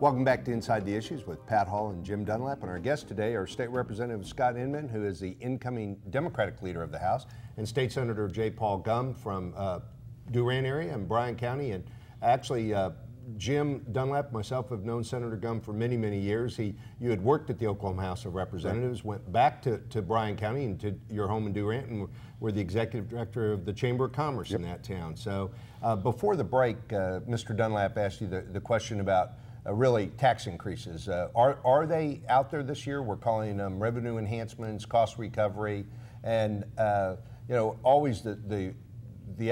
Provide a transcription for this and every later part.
Welcome back to Inside the Issues with Pat Hall and Jim Dunlap. And our guests today are State Representative Scott Inman, who is the incoming Democratic leader of the House, and State Senator J. Paul Gumm from D-Durant area and Bryan County. And actually, Jim Dunlap, myself, have known Senator Gumm for many, many years. You had worked at the Oklahoma House of Representatives, went back to Bryan County and to your home in D-Durant, and were the executive director of the Chamber of Commerce in that town. So before the break, Mr. Dunlap asked you the question about really tax increases. Are they out there this year? We're calling them revenue enhancements, cost recovery, and you know, always the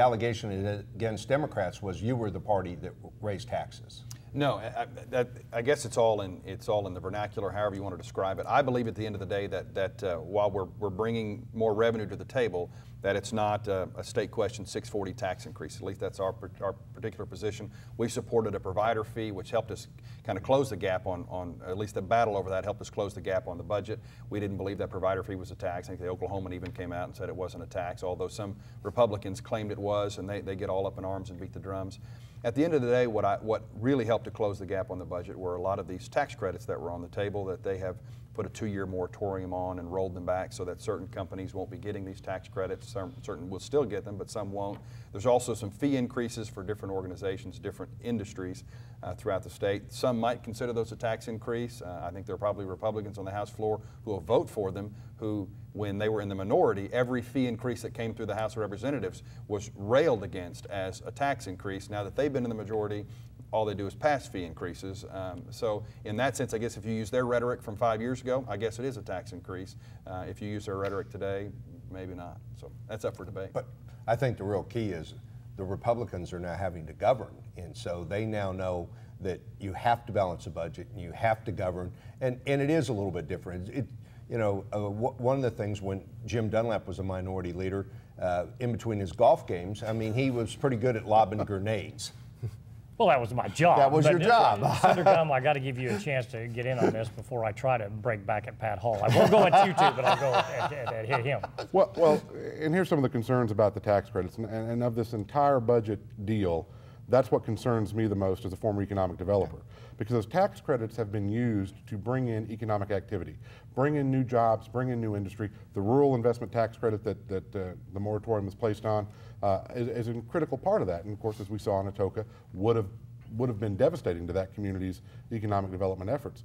allegation against Democrats was you were the party that raised taxes. No, I guess it's all in the vernacular, however you want to describe it. I believe at the end of the day that while we're bringing more revenue to the table, that it's not a state question 640 tax increase. At least that's our particular position. We supported a provider fee, which helped us kind of close the gap on at least the battle over that helped us close the gap on the budget. We didn't believe that provider fee was a tax. I think the Oklahoman even came out and said it wasn't a tax, although some Republicans claimed it was, and they get all up in arms and beat the drums. At the end of the day, what really helped to close the gap on the budget were a lot of these tax credits that were on the table that they have put a 2-year moratorium on and rolled them back so that certain companies won't be getting these tax credits. Certain will still get them, but some won't. There's also some fee increases for different organizations, different industries throughout the state. Some might consider those a tax increase. I think there are probably Republicans on the House floor who will vote for them who, when they were in the minority, every fee increase that came through the House of Representatives was railed against as a tax increase. Now that they've been in the majority, all they do is pass fee increases. So in that sense, I guess if you use their rhetoric from 5 years ago, I guess it is a tax increase. If you use their rhetoric today, maybe not. So that's up for debate. But I think the real key is the Republicans are now having to govern, and so they now know that you have to balance a budget and you have to govern, and it is a little bit different. You know, one of the things when Jim Dunlap was a minority leader, in between his golf games, I mean, he was pretty good at lobbing grenades. Well, that was my job. That was your job. Senator Gumm, I got to give you a chance to get in on this before I try to break back at Pat Hall. I won't go at you two, but I'll go at him. Well, and here's some of the concerns about the tax credits, and of this entire budget deal. That's what concerns me the most as a former economic developer, because those tax credits have been used to bring in economic activity, bring in new jobs, bring in new industry. The rural investment tax credit that the moratorium was placed on is a critical part of that. And of course, as we saw in Atoka, would have been devastating to that community's economic development efforts.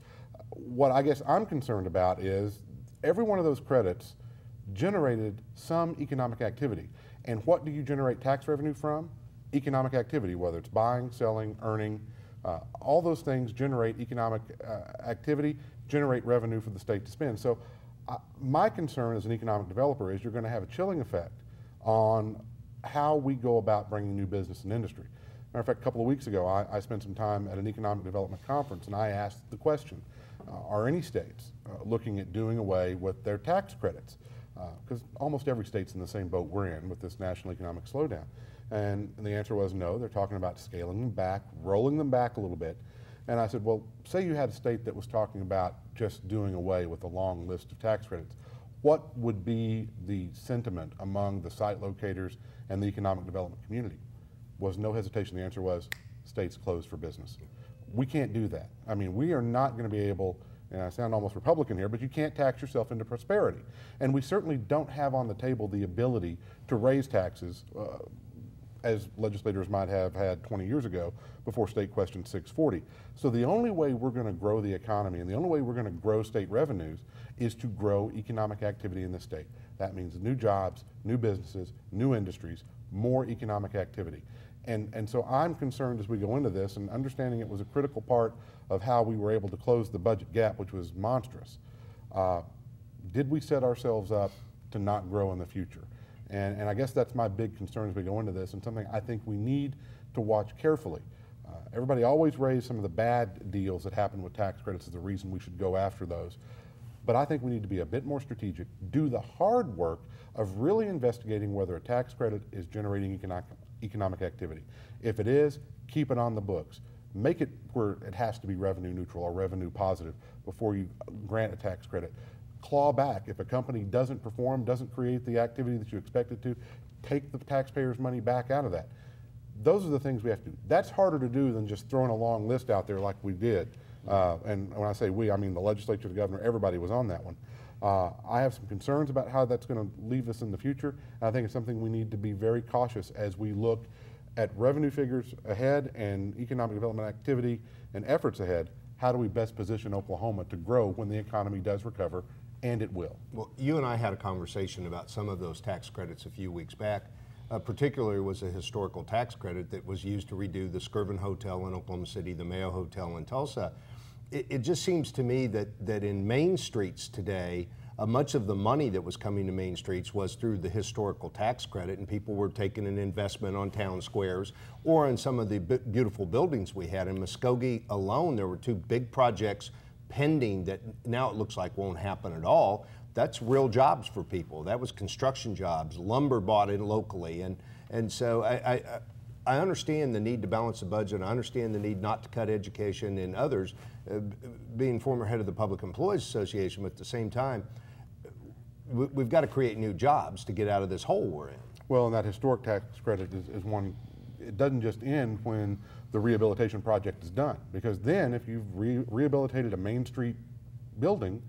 What I guess I'm concerned about is every one of those credits generated some economic activity. And what do you generate tax revenue from? Economic activity, whether it's buying, selling, earning, all those things generate economic activity, generate revenue for the state to spend. So my concern as an economic developer is you're going to have a chilling effect on how we go about bringing new business and industry. Matter of fact, a couple of weeks ago, I spent some time at an economic development conference, and I asked the question, are any states looking at doing away with their tax credits? Because almost every state's in the same boat we're in with this national economic slowdown. And the answer was no. They're talking about scaling them back, rolling them back a little bit. And I said, well, say you had a state that was talking about just doing away with a long list of tax credits. What would be the sentiment among the site locators and the economic development community? Was no hesitation. The answer was states closed for business. We can't do that. I mean, we are not going to be able, and I sound almost Republican here, but you can't tax yourself into prosperity. And we certainly don't have on the table the ability to raise taxes as legislators might have had 20 years ago before State Question 640. So the only way we're going to grow the economy and the only way we're going to grow state revenues is to grow economic activity in the state. That means new jobs, new businesses, new industries, more economic activity. And so I'm concerned as we go into this, and understanding it was a critical part of how we were able to close the budget gap, which was monstrous. Did we set ourselves up to not grow in the future? And I guess that's my big concern as we go into this, and something I think we need to watch carefully. Everybody always raised some of the bad deals that happened with tax credits as the reason we should go after those. But I think we need to be a bit more strategic, do the hard work of really investigating whether a tax credit is generating economic activity. If it is, keep it on the books. Make it where it has to be revenue neutral or revenue positive before you grant a tax credit. Claw back. If a company doesn't perform, doesn't create the activity that you expect it to, take the taxpayers' money back out of that. Those are the things we have to do. That's harder to do than just throwing a long list out there like we did And when I say we, I mean the legislature, the governor, everybody was on that one. I have some concerns about how that's going to leave us in the future. And I think it's something we need to be very cautious as we look at revenue figures ahead and economic development activity and efforts ahead. How do we best position Oklahoma to grow when the economy does recover, and it will? Well, you and I had a conversation about some of those tax credits a few weeks back. Particularly was a historical tax credit that was used to redo the Skirvin Hotel in Oklahoma City, the Mayo Hotel in Tulsa. It just seems to me that in main streets today, much of the money that was coming to main streets was through the historical tax credit, and people were taking an investment on town squares or in some of the beautiful buildings we had. In Muskogee alone, there were 2 big projects pending that now it looks like won't happen at all. That's real jobs for people. That was construction jobs, lumber bought in locally. And so I understand the need to balance the budget. I understand the need not to cut education and others, being former head of the Public Employees Association, but at the same time, we've got to create new jobs to get out of this hole we're in. Well, and that historic tax credit is one, it doesn't just end when the rehabilitation project is done, because then if you've rehabilitated a Main Street building,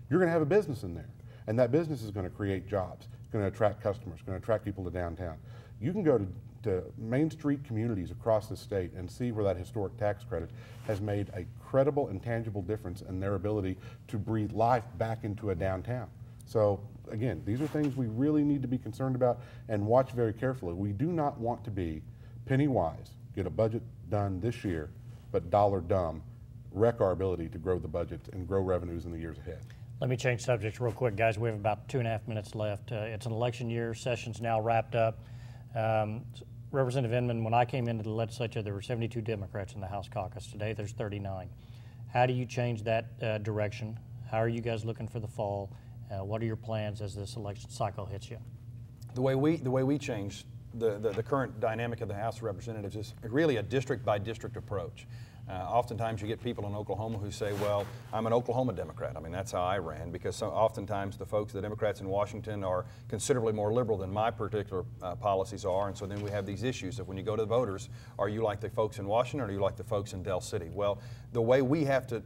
you're going to have a business in there. And that business is going to create jobs. It's going to attract customers, going to attract people to downtown. You can go to Main Street communities across the state and see where that historic tax credit has made a credible and tangible difference in their ability to breathe life back into a downtown. So again, these are things we really need to be concerned about and watch very carefully. We do not want to be penny wise, get a budget done this year, but dollar dumb, wreck our ability to grow the budget and grow revenues in the years ahead. Let me change subjects real quick, guys. We have about 2.5 minutes left. It's an election year. Session's now wrapped up. Representative Inman, when I came into the legislature, there were 72 Democrats in the House caucus. Today, there's 39. How do you change that direction? How are you guys looking for the fall? What are your plans as this election cycle hits you? The way we change the current dynamic of the House of Representatives is really a district by district approach. Oftentimes you get people in Oklahoma who say, well, I'm an Oklahoma Democrat. I mean, that's how I ran, because oftentimes the Democrats in Washington are considerably more liberal than my particular policies are, and so then we have these issues of when you go to the voters, are you like the folks in Washington or are you like the folks in Del City? Well, the way we have to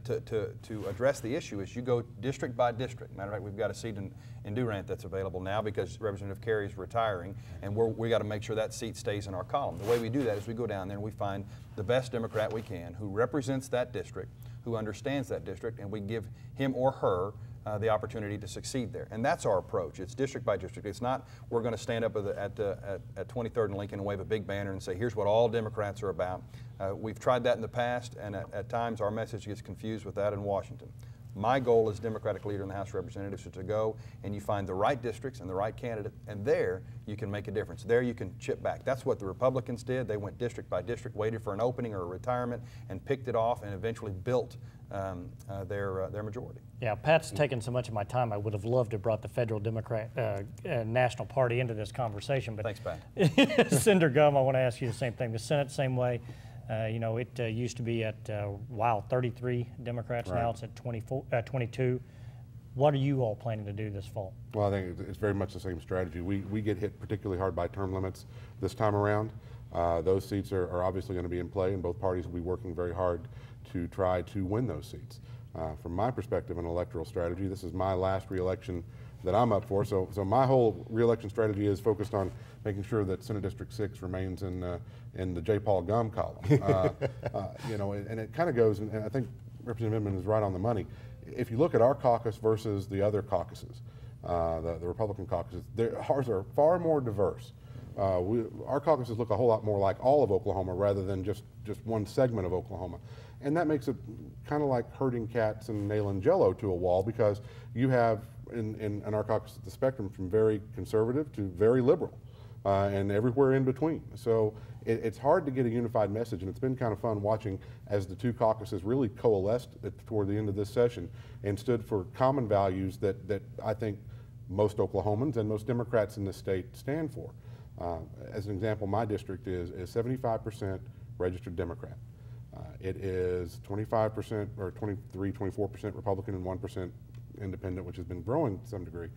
address the issue is you go district by district. Matter of fact, we've got a seat in D-Durant that's available now because Representative Carey is retiring, and we got to make sure that seat stays in our column. The way we do that is we go down there and we find the best Democrat we can who represents that district, who understands that district, and we give him or her the opportunity to succeed there. And that's our approach. It's district by district. It's not we're going to stand up at 23rd and Lincoln and wave a big banner and say, here's what all Democrats are about. We've tried that in the past, and at times our message gets confused with that in Washington. My goal as Democratic leader in the House of Representatives is to go and you find the right districts and the right candidate, and there you can make a difference. There you can chip back. That's what the Republicans did. They went district by district, waited for an opening or a retirement, and picked it off and eventually built their majority. Yeah, Pat's taken so much of my time. I would have loved to have brought the federal Democrat National Party into this conversation. But thanks, Pat. Senator Gumm, I want to ask you the same thing. The Senate, same way. You know, it used to be at, 33 Democrats. Right. Now it's at 22. What are you all planning to do this fall? Well, I think it's very much the same strategy. We get hit particularly hard by term limits this time around. Those seats are obviously going to be in play, and both parties will be working very hard to try to win those seats. From my perspective, an electoral strategy, this is my last re-election that I'm up for, so my whole re-election strategy is focused on making sure that Senate District 6 remains in the J. Paul Gumm column. You know, and it kind of goes, and I think Representative Inman is right on the money. If you look at our caucus versus the other caucuses, the Republican caucuses, ours are far more diverse. Our caucuses look a whole lot more like all of Oklahoma rather than just one segment of Oklahoma. And that makes it kind of like herding cats and nailing jello to a wall, because you have in our caucus the spectrum from very conservative to very liberal, and everywhere in between. So it's hard to get a unified message, and it's been kind of fun watching as the two caucuses really coalesced toward the end of this session and stood for common values that I think most Oklahomans and most Democrats in the state stand for. As an example, my district is 75% registered Democrat. It is 25% or 23, 24% Republican and 1% independent, which has been growing to some degree.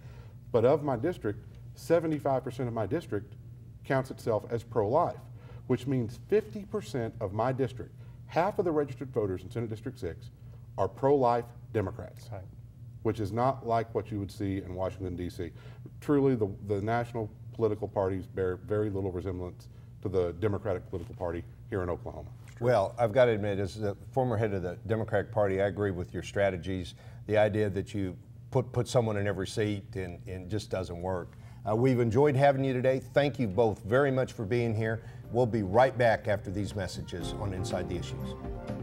But of my district, 75% of my district counts itself as pro-life, which means 50% of my district, half of the registered voters in Senate District 6, are pro-life Democrats, Right. which is not like what you would see in Washington, D.C. Truly, the national political parties bear very little resemblance to the Democratic political party here in Oklahoma. Well, I've got to admit, as the former head of the Democratic Party, I agree with your strategies. The idea that you put someone in every seat and just doesn't work. We've enjoyed having you today. Thank you both very much for being here. We'll be right back after these messages on Inside the Issues.